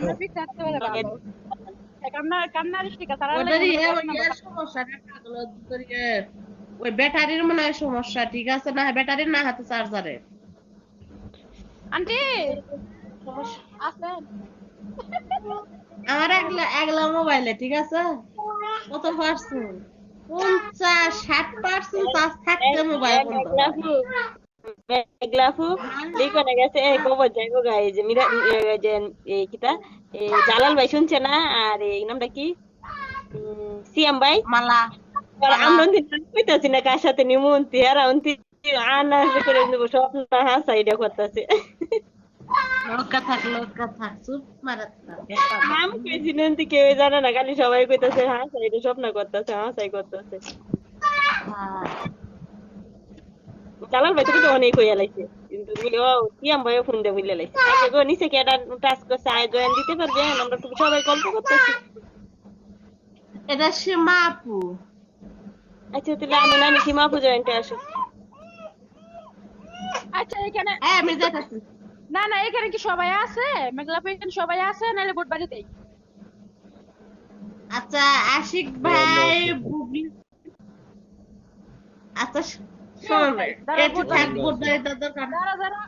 Topic থাকতে হলে ভালো কান্নার স্টিকার তারা ওটারই সমস্যাটা পাগল ওই ব্যাটারির মনে হয় সমস্যা, ঠিক আছে না? ব্যাটারির না হাতে চার্জারের আন্টি আছেন আমার একলা মোবাইলে, ঠিক আছে? কত পার্সেন্ট? 50-60% চার্জ থাকতে মোবাইল বন্ধ হয়। গ্লাফু লিখো না গেছে এই কবর যাইবো গাই যে মিরা যে এই কিতা এই জালাল ভাই শুনছে না আর এই নামটা কি সিএম ভাই মালা আর মালা আমরা কইতাছি না কার সাথে নিমন্ত্রী আর অন্তি আনা করে নেবো স্বপ্ন হাসা এটা করতেছে লোকা থাক চুপ মারাত না নাম কইছি নিমন্ত্রী কেউ জানে না খালি সবাই কইতাছে হাসা এটা স্বপ্ন করতেছে হাসাই করতেছে জালাল ভাই তো কিন্তু অনেক হইয়া লাইছে কিন্তু ও সিএম ভাইও ফোন দিয়ে বুঝলে লাইছে আচ্ছা গো নিচে কি একটা টাস্ক করছে আয় জয়েন দিতে পারবে আমরা তো সবাই গল্প করতেছি এটা সীমা আপু। আচ্ছা তাহলে আমি সীমা আপু জয়েন্টে আসো আচ্ছা এখানে আমি যাইতাছি। না না এখানে কি সবাই আছে মেঘলা এখানে সবাই আছে নাহলে বোট বাড়িতেই আচ্ছা আশিক ভাই বুবলি আচ্ছা শোন দাঁড়া, একটু থাক বোধ দরকার যারা যারা